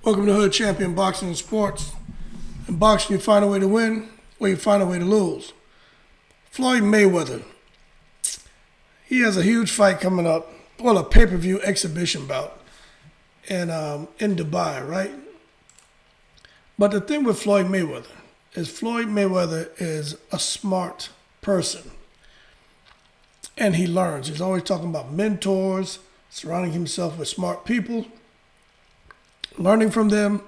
Welcome to Hood Champion Boxing and Sports. In boxing, you find a way to win, or you find a way to lose. Floyd Mayweather. He has a huge fight coming up. Well, a pay-per-view exhibition bout in Dubai, right? But the thing with Floyd Mayweather is a smart person. And he learns. He's always talking about mentors, surrounding himself with smart people, learning from them,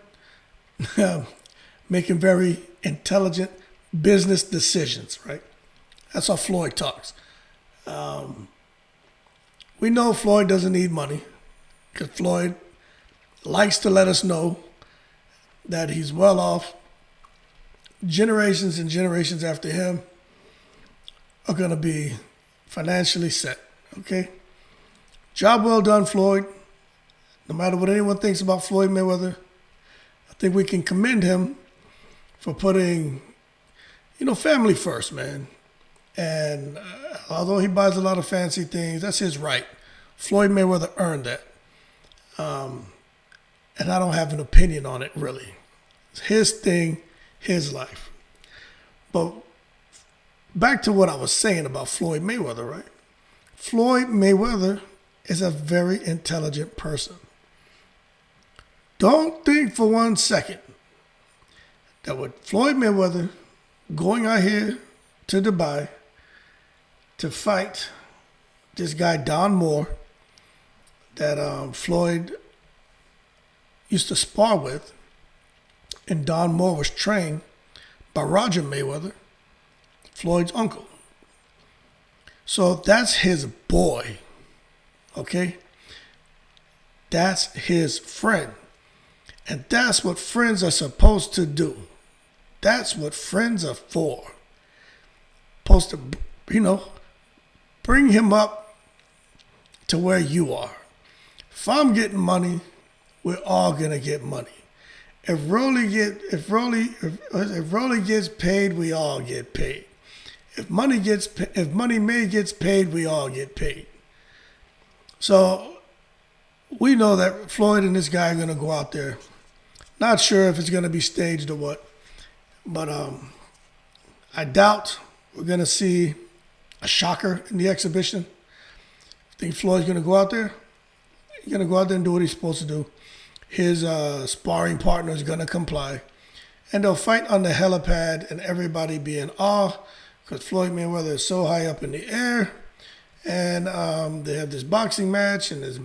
making very intelligent business decisions, right? That's how Floyd talks. We know Floyd doesn't need money because Floyd likes to let us know that he's well off. Generations and generations after him are going to be financially set, okay? Job well done, Floyd. No matter what anyone thinks about Floyd Mayweather, I think we can commend him for putting, family first, man. And although he buys a lot of fancy things, that's his right. Floyd Mayweather earned that. And I don't have an opinion on it, really. It's his thing, his life. But back to what I was saying about Floyd Mayweather, right? Floyd Mayweather is a very intelligent person. Don't think for 1 second that with Floyd Mayweather going out here to Dubai to fight this guy Don Moore that Floyd used to spar with, and Don Moore was trained by Roger Mayweather, Floyd's uncle. So that's his boy, okay? That's his friend. And that's what friends are supposed to do. That's what friends are for. Supposed to, bring him up to where you are. If I'm getting money, we're all gonna get money. If Rolly gets paid, we all get paid. If Money May gets paid, we all get paid. So we know that Floyd and this guy are gonna go out there. Not sure if it's gonna be staged or what, but I doubt we're gonna see a shocker in the exhibition. I think Floyd's gonna go out there. He's gonna go out there and do what he's supposed to do. His sparring partner is gonna comply, and they'll fight on the helipad, and everybody be in awe because Floyd Mayweather is so high up in the air, and they have this boxing match, and there's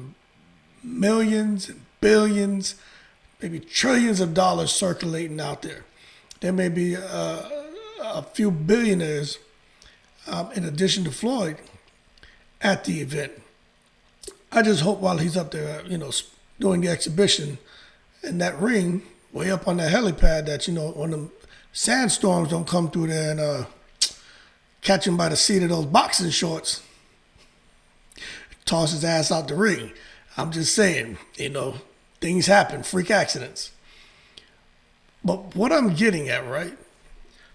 millions and billions, maybe trillions of dollars circulating out there. There may be a few billionaires in addition to Floyd at the event. I just hope while he's up there, doing the exhibition in that ring, way up on the helipad, that, when the sandstorms don't come through there and catch him by the seat of those boxing shorts, toss his ass out the ring. I'm just saying, things happen, freak accidents. But what I'm getting at, right?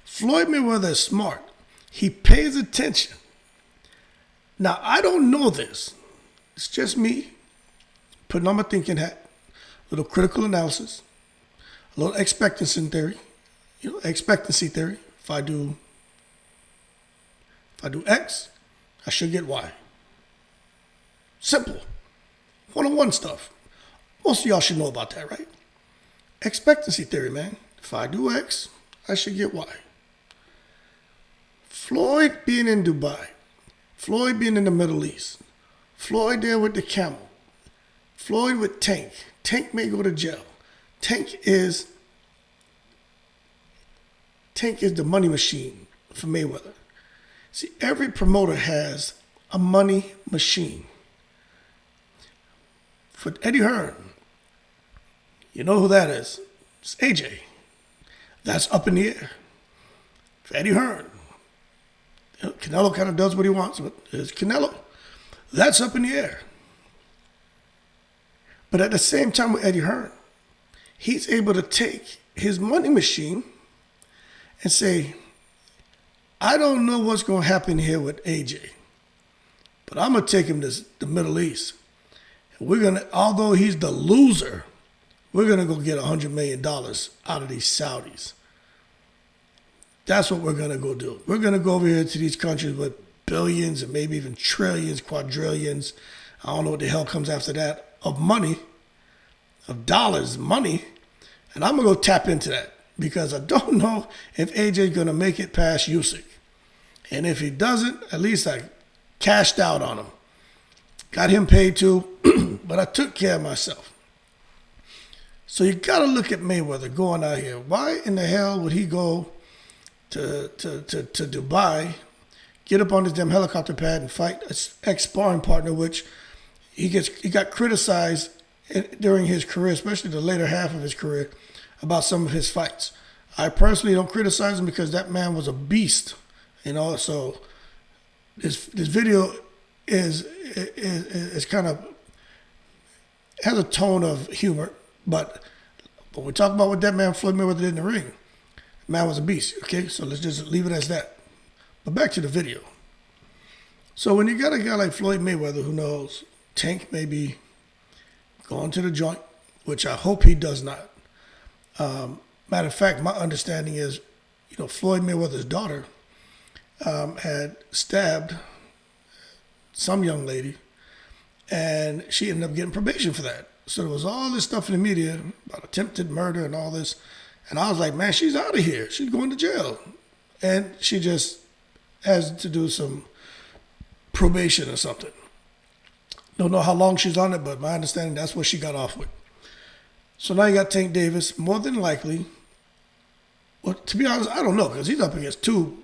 Floyd Mayweather is smart. He pays attention. Now, I don't know this. It's just me putting on my thinking hat, a little critical analysis, a little expectancy theory. If I do X, I should get Y. Simple. One-on-one stuff. Most of y'all should know about that, right? Expectancy theory, man. If I do X, I should get Y. Floyd being in Dubai, Floyd being in the Middle East, Floyd there with the camel, Floyd with Tank. Tank may go to jail. Tank is the money machine for Mayweather. See, every promoter has a money machine. For Eddie Hearn, you know who that is? It's AJ. That's up in the air. For Eddie Hearn, Canelo kind of does what he wants, but it's Canelo. That's up in the air. But at the same time with Eddie Hearn, he's able to take his money machine and say, I don't know what's going to happen here with AJ, but I'm going to take him to the Middle East. We're going to, although he's the loser, we're going to go get $100 million out of these Saudis. That's what we're going to go do. We're going to go over here to these countries with billions and maybe even trillions, quadrillions. I don't know what the hell comes after that, of money, of dollars, money. And I'm going to go tap into that because I don't know if AJ's going to make it past Usyk. And if he doesn't, at least I cashed out on him. Got him paid too, but I took care of myself. So you got to look at Mayweather going out here. Why in the hell would he go to Dubai, get up on his damn helicopter pad and fight an ex-sparring partner, which he got criticized during his career, especially the later half of his career, about some of his fights. I personally don't criticize him because that man was a beast, So this video is kind of has a tone of humor, but when we talk about what that man Floyd Mayweather did in the ring, the man was a beast. Okay, so let's just leave it as that. But back to the video. So when you got a guy like Floyd Mayweather who knows Tank may be going to the joint, which I hope he does not. Matter of fact, my understanding is, Floyd Mayweather's daughter had stabbed some young lady, and she ended up getting probation for that. So there was all this stuff in the media about attempted murder and all this. And I was like, man, she's out of here. She's going to jail. And she just has to do some probation or something. Don't know how long she's on it, but my understanding, that's what she got off with. So now you got Tank Davis, more than likely. Well, to be honest, I don't know, because he's up against two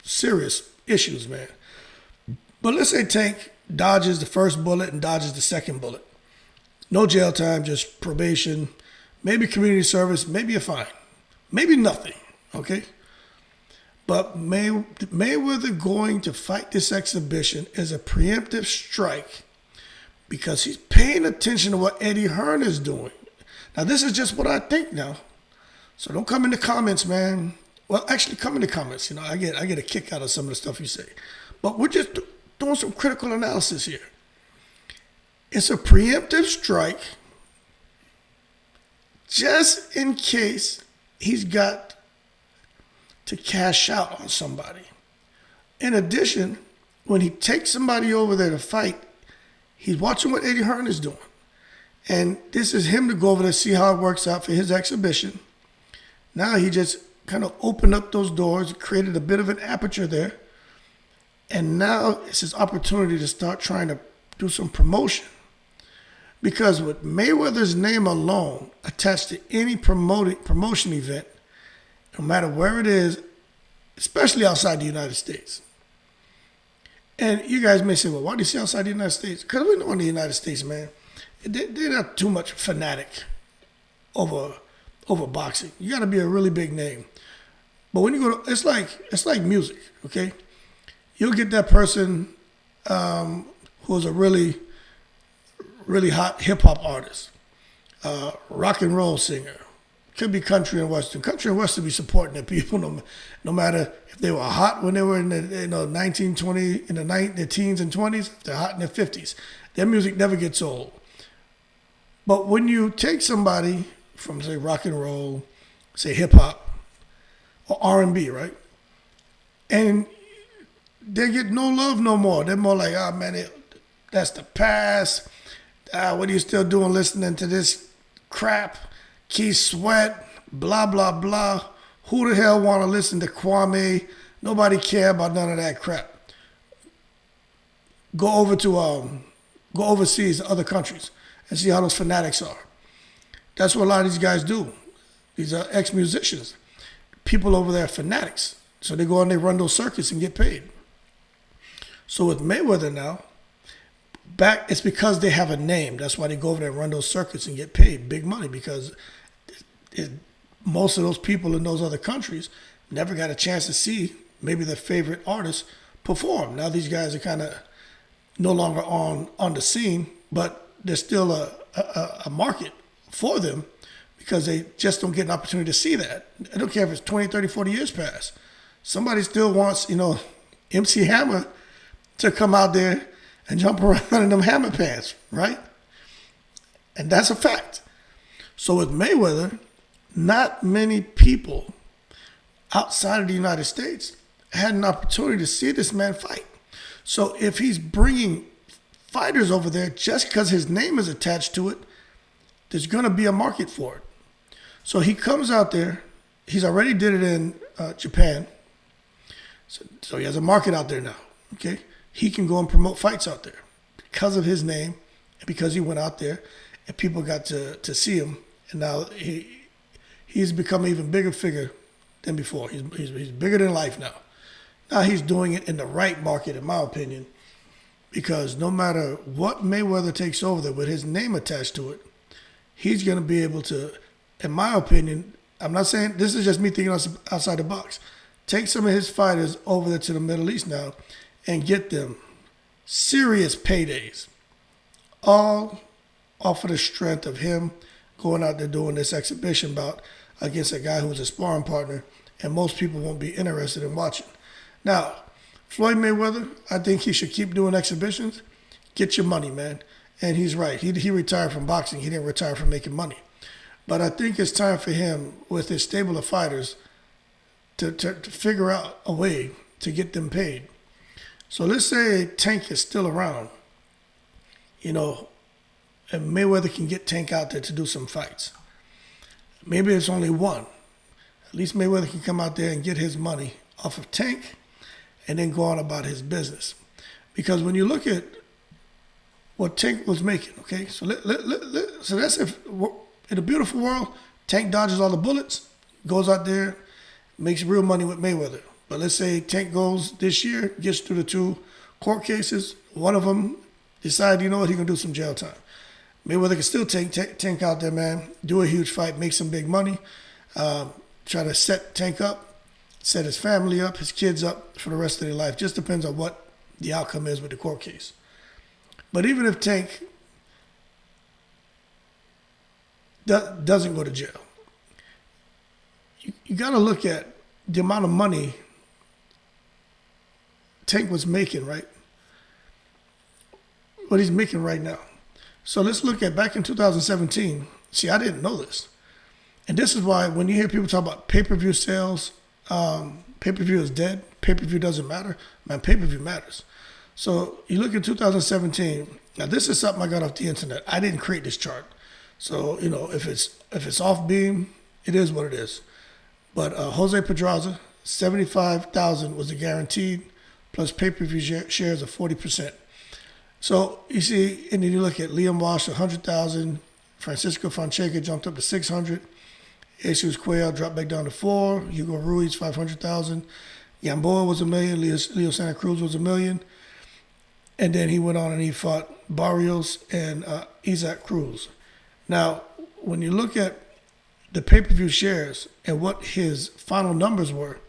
serious issues, man. But let's say Tank dodges the first bullet and dodges the second bullet. No jail time, just probation, maybe community service, maybe a fine, maybe nothing, okay? But Mayweather going to fight this exhibition is a preemptive strike because he's paying attention to what Eddie Hearn is doing. Now, this is just what I think now. So don't come in the comments, man. Well, actually, come in the comments. I get a kick out of some of the stuff you say. But we're just doing some critical analysis here. It's a preemptive strike just in case he's got to cash out on somebody. In addition, when he takes somebody over there to fight, he's watching what Eddie Hearn is doing. And this is him to go over there, see how it works out for his exhibition. Now he just kind of opened up those doors, created a bit of an aperture there. And now it's his opportunity to start trying to do some promotion. Because with Mayweather's name alone attached to any promotion event, no matter where it is, especially outside the United States. And you guys may say, well, why do you say outside the United States? Because we know in the United States, man, they're not too much fanatic over boxing. You got to be a really big name. But when you go to, it's like music, okay? You'll get that person who's a really, really hot hip-hop artist, rock and roll singer. Could be country and western. Country and western be supporting their people no matter if they were hot when they were in the 1920, in the teens and 20s, if they're hot in their 50s. Their music never gets old. But when you take somebody from, say, rock and roll, say hip-hop, or R&B, right? And they get no love no more. They're more like, oh, man, that's the past. What are you still doing listening to this crap? Keith Sweat, blah, blah, blah. Who the hell want to listen to Kwame? Nobody care about none of that crap. Go overseas to other countries and see how those fanatics are. That's what a lot of these guys do. These are ex-musicians. People over there are fanatics. So they go and they run those circuits and get paid. So with Mayweather now, it's because they have a name. That's why they go over there and run those circuits and get paid big money, because most of those people in those other countries never got a chance to see maybe their favorite artists perform. Now these guys are kind of no longer on the scene, but there's still a market for them because they just don't get an opportunity to see that. I don't care if it's 20, 30, 40 years past. Somebody still wants, MC Hammer to come out there and jump around in them hammer pants, right? And that's a fact. So with Mayweather, not many people outside of the United States had an opportunity to see this man fight. So if he's bringing fighters over there just because his name is attached to it, there's going to be a market for it. So he comes out there. He's already did it in Japan. So he has a market out there now. Okay, he can go and promote fights out there because of his name and because he went out there and people got to see him. And now he's become an even bigger figure than before. He's bigger than life now. Now he's doing it in the right market, in my opinion, because no matter what Mayweather takes over there with his name attached to it, he's going to be able to, in my opinion, I'm not saying, this is just me thinking outside the box, take some of his fighters over there to the Middle East now and get them serious paydays, all off of the strength of him going out there doing this exhibition bout against a guy who was a sparring partner, and most people won't be interested in watching. Now, Floyd Mayweather, I think he should keep doing exhibitions. Get your money, man. And he's right. He retired from boxing. He didn't retire from making money. But I think it's time for him, with his stable of fighters, to figure out a way to get them paid. So let's say Tank is still around, and Mayweather can get Tank out there to do some fights. Maybe it's only one. At least Mayweather can come out there and get his money off of Tank and then go on about his business. Because when you look at what Tank was making, okay, so so that's if in a beautiful world, Tank dodges all the bullets, goes out there, makes real money with Mayweather. But let's say Tank goes this year, gets through the 2 court cases, one of them decide, you know what, he can do some jail time. Mayweather can still take Tank out there, man, do a huge fight, make some big money, try to set Tank up, set his family up, his kids up for the rest of their life. Just depends on what the outcome is with the court case. But even if Tank doesn't go to jail, you got to look at the amount of money Tank was making, right? What he's making right now. So let's look at back in 2017. See, I didn't know this. And this is why when you hear people talk about pay-per-view sales, pay-per-view is dead, pay-per-view doesn't matter. Man, pay-per-view matters. So you look at 2017. Now this is something I got off the internet. I didn't create this chart. So, if it's off beam, it is what it is. But Jose Pedraza, 75,000 was the guaranteed, plus pay-per-view shares of 40%. So you see, and then you look at Liam Walsh, 100,000. Francisco Fonseca jumped up to 600. Jesus Cuellar dropped back down to 4. Hugo Ruiz, 500,000. Gamboa was $1 million. Leo Santa Cruz was $1 million. And then he went on and he fought Barrios and Isaac Cruz. Now, when you look at the pay-per-view shares and what his final numbers were,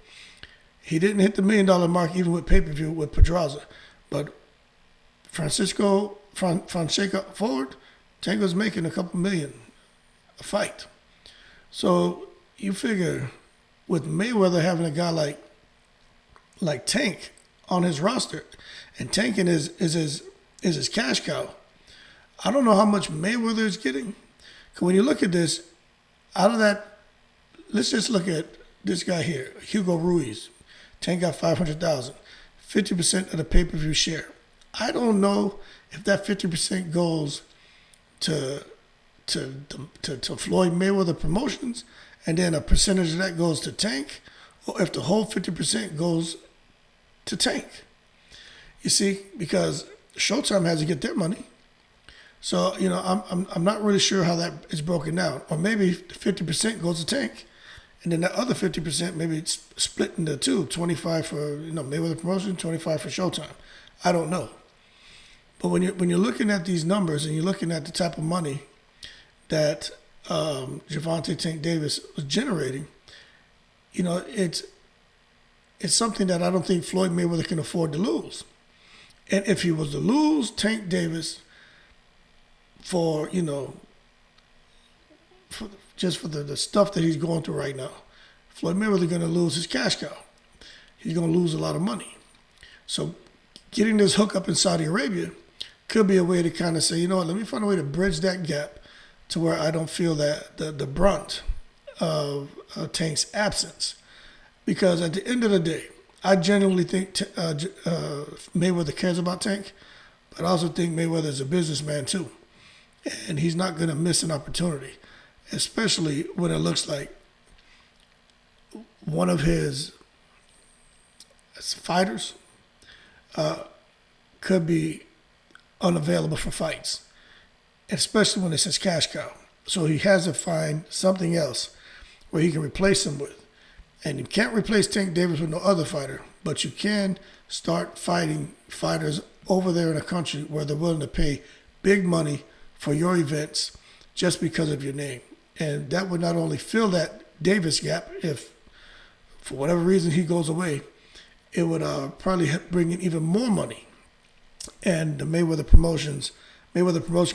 he didn't hit the $1 million mark even with pay-per-view with Pedraza. But Francisco Fonseca forward, Tank was making a couple million a fight. So you figure with Mayweather having a guy like Tank on his roster, and Tank is his cash cow, I don't know how much Mayweather is getting. Because when you look at this, out of that, let's just look at this guy here, Hugo Ruiz. Tank got 500,000, 50% of the pay-per-view share. I don't know if that 50% goes to Floyd Mayweather Promotions, and then a percentage of that goes to Tank, or if the whole 50% goes to Tank. You see, because Showtime has to get their money. So, I'm not really sure how that is broken down. Or maybe 50% goes to Tank, and then that other 50% maybe it's split into 2, 25 for Mayweather Promotion, 25 for Showtime. I don't know. But when you're looking at these numbers and you're looking at the type of money that Gervontae Tank Davis was generating, it's something that I don't think Floyd Mayweather can afford to lose. And if he was to lose Tank Davis for the stuff that he's going through right now, Floyd Mayweather going to lose his cash cow. He's going to lose a lot of money. So getting this hookup in Saudi Arabia could be a way to kind of say, let me find a way to bridge that gap to where I don't feel that the brunt of Tank's absence. Because at the end of the day, I genuinely think Mayweather cares about Tank, but I also think Mayweather is a businessman too. And he's not going to miss an opportunity, especially when it looks like one of his fighters could be unavailable for fights, especially when it's his cash cow. So he has to find something else where he can replace him with. And you can't replace Tank Davis with no other fighter, but you can start fighting fighters over there in a country where they're willing to pay big money for your events just because of your name. And that would not only fill that Davis gap, if for whatever reason he goes away, it would probably bring in even more money. And the Mayweather promotion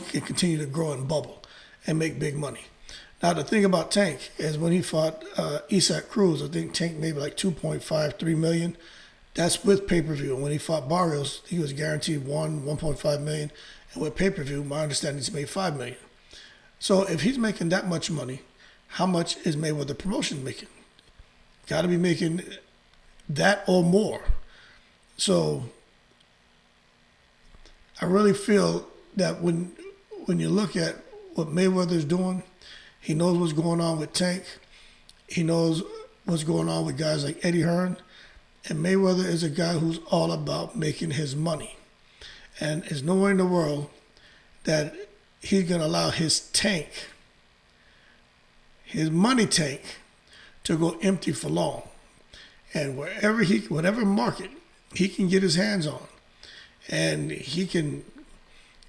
can continue to grow and bubble and make big money. Now, the thing about Tank is when he fought Isaac Cruz, I think Tank made like $2.53 million. That's with pay-per-view. And when he fought Barrios, he was guaranteed $1.5 million. And with pay-per-view, my understanding is he made $5 million. So if he's making that much money, how much is Mayweather promotion making? Got to be making that or more. So I really feel that when you look at what Mayweather's doing, he knows what's going on with Tank. He knows what's going on with guys like Eddie Hearn. And Mayweather is a guy who's all about making his money. And there's nowhere in the world that he's going to allow his tank, his money tank, to go empty for long. And whatever market he can get his hands on, and he can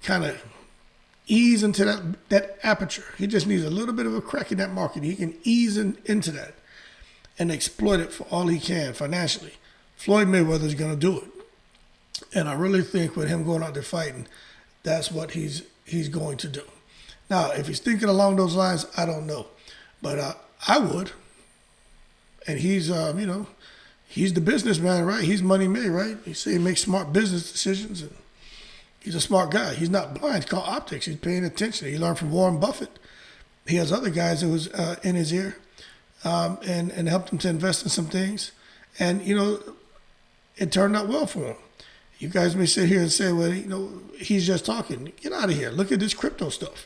kind of ease into that aperture. He just needs a little bit of a crack in that market. He can ease into that and exploit it for all he can financially. Floyd Mayweather is going to do it. And I really think with him going out there fighting, that's what he's going to do. Now, if he's thinking along those lines, I don't know. But I would. And he's the businessman, right? He's money made, right? He say he makes smart business decisions, and he's a smart guy. He's not blind. It's called optics. He's paying attention. He learned from Warren Buffett. He has other guys who was in his ear and helped him to invest in some things. And, it turned out well for him. You guys may sit here and say, well, he's just talking. Get out of here. Look at this crypto stuff.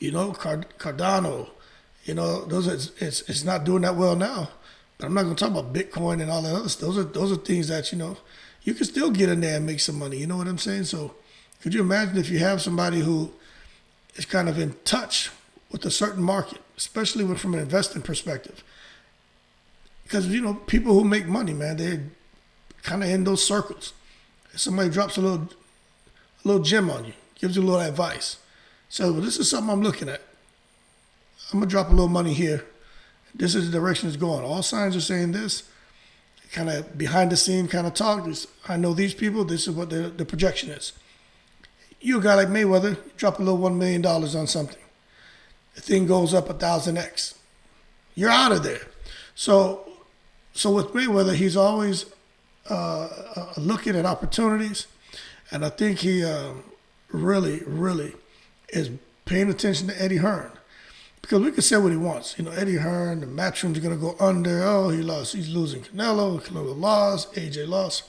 Cardano, it's not doing that well now. But I'm not going to talk about Bitcoin and all that other stuff. Those are things that, you can still get in there and make some money. You know what I'm saying? So could you imagine if you have somebody who is kind of in touch with a certain market, especially from an investing perspective? Because, people who make money, man, they're kind of in those circles. If somebody drops a little gem on you, gives you a little advice. So this is something I'm looking at. I'm going to drop a little money here. This is the direction it's going. All signs are saying this. Kind of behind the scene kind of talk. I know these people. This is what the projection is. You a guy like Mayweather, drop a little $1 million on something. The thing goes up 1,000x. You're out of there. So with Mayweather, he's always looking at opportunities. And I think he really, really is paying attention to Eddie Hearn. Because we can say what he wants. Eddie Hearn, the Matchroom's going to go under. Oh, he lost. He's losing Canelo. Canelo lost. AJ lost.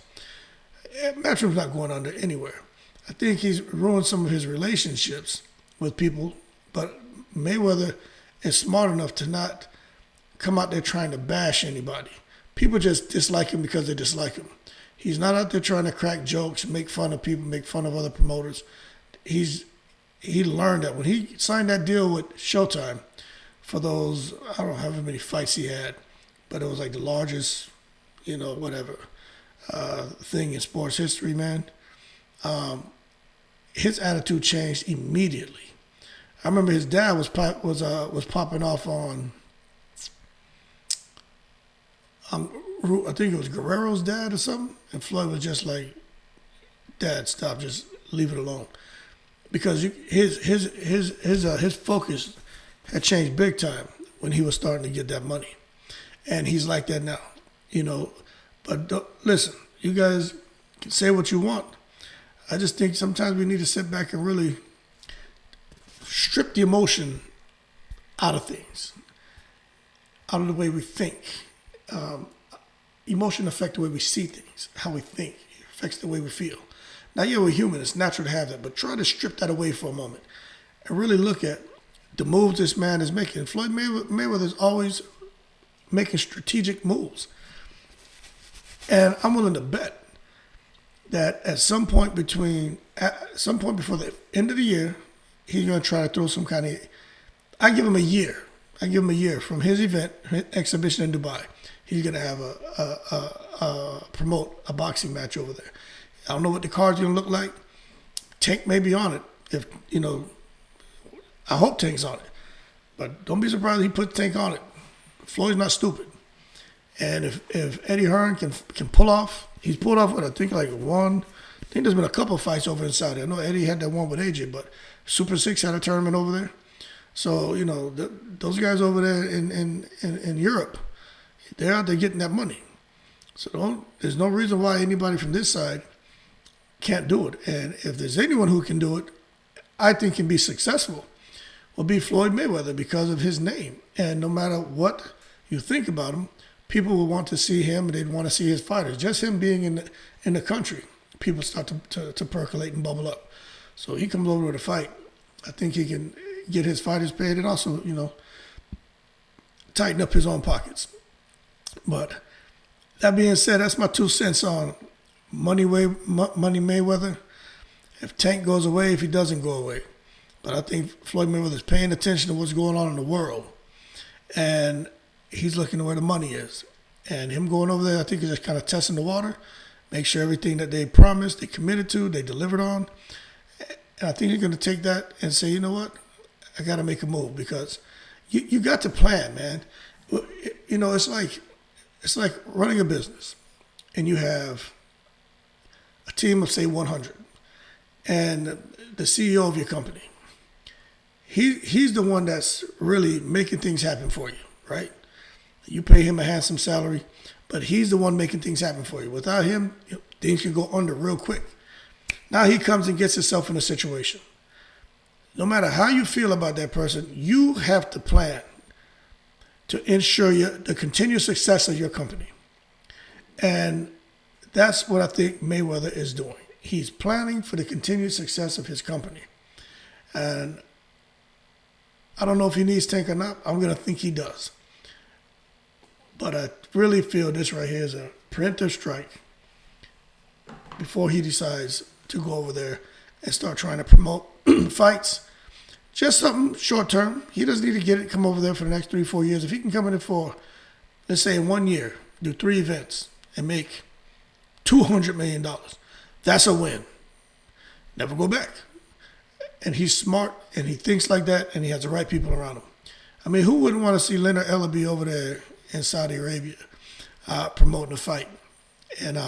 Matchroom's not going under anywhere. I think he's ruined some of his relationships with people. But Mayweather is smart enough to not come out there trying to bash anybody. People just dislike him because they dislike him. He's not out there trying to crack jokes, make fun of people, make fun of other promoters. He learned that when he signed that deal with Showtime for those, I don't know how many fights he had, but it was like the largest, thing in sports history, man. His attitude changed immediately. I remember his dad was popping off on, I think it was Guerrero's dad or something, and Floyd was just like, "Dad, stop, just leave it alone." Because his focus had changed big time when he was starting to get that money. And he's like that now, But listen, you guys can say what you want. I just think sometimes we need to sit back and really strip the emotion out of things, out of the way we think. Emotion affects the way we see things, how we think. It affects the way we feel. Now, yeah, we're human. It's natural to have that. But try to strip that away for a moment and really look at the moves this man is making. Floyd Mayweather is always making strategic moves. And I'm willing to bet that at some point before the end of the year, he's going to try to throw some kind of, I give him a year. From his event, his exhibition in Dubai. He's going to have promote a boxing match over there. I don't know what the card's going to look like. Tank may be on it. If, I hope Tank's on it. But don't be surprised if he put Tank on it. Floyd's not stupid. And if Eddie Hearn can pull off, he's pulled off with, I think there's been a couple of fights over in Saudi. I know Eddie had that one with AJ, but Super 6 had a tournament over there. So, those guys over there in Europe, they're out there getting that money. So there's no reason why anybody from this side can't do it. And if there's anyone who can do it, I think can be successful, will be Floyd Mayweather because of his name. And no matter what you think about him, people will want to see him and they'd want to see his fighters. Just him being in the country, people start to percolate and bubble up. So he comes over to the fight. I think he can get his fighters paid and also, tighten up his own pockets. But that being said, that's my 2 cents on Money Mayweather. If Tank goes away, if he doesn't go away. But I think Floyd Mayweather is paying attention to what's going on in the world. And he's looking at where the money is. And him going over there, I think he's just kind of testing the water, make sure everything that they promised, they committed to, they delivered on. And I think he's going to take that and say, you know what? I got to make a move because you got to plan, man. It's like running a business and you have a team of, say, 100 and the CEO of your company. He's the one that's really making things happen for you, right? You pay him a handsome salary, but he's the one making things happen for you. Without him, things can go under real quick. Now he comes and gets himself in a situation. No matter how you feel about that person, you have to plan to ensure the continued success of your company. And that's what I think Mayweather is doing. He's planning for the continued success of his company. And I don't know if he needs Tank or not. I'm going to think he does. But I really feel this right here is a preemptive strike before he decides to go over there and start trying to promote fights. Just something short term. He doesn't need to come over there for the next 3-4 years. If he can come in for, let's say, in 1 year, do 3 events and make $200 million, that's a win. Never go back. And he's smart and he thinks like that and he has the right people around him. I mean, who wouldn't want to see Leonard Ellaby over there in Saudi Arabia promoting a fight and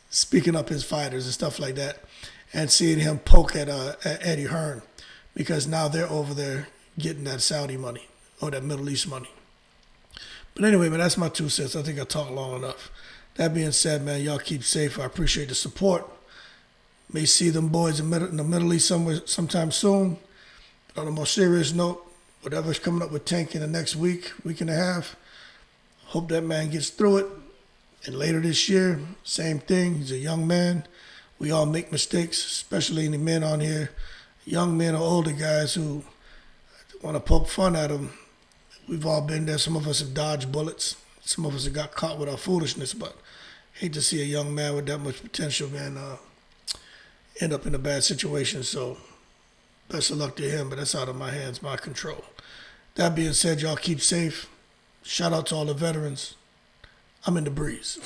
speaking up his fighters and stuff like that and seeing him poke at Eddie Hearn because now they're over there getting that Saudi money or that Middle East money. But anyway, man, that's my 2 cents. I think I talked long enough. That being said, man, y'all keep safe. I appreciate the support. May see them boys in the Middle East sometime soon. But on a more serious note, whatever's coming up with Tank in the next week and a half, hope that man gets through it. And later this year, same thing. He's a young man. We all make mistakes, especially the men on here, young men or older guys who want to poke fun at him. We've all been there. Some of us have dodged bullets. Some of us have got caught with our foolishness, but hate to see a young man with that much potential, man, end up in a bad situation. So best of luck to him, but that's out of my hands, my control. That being said, y'all keep safe. Shout out to all the veterans. I'm in the breeze.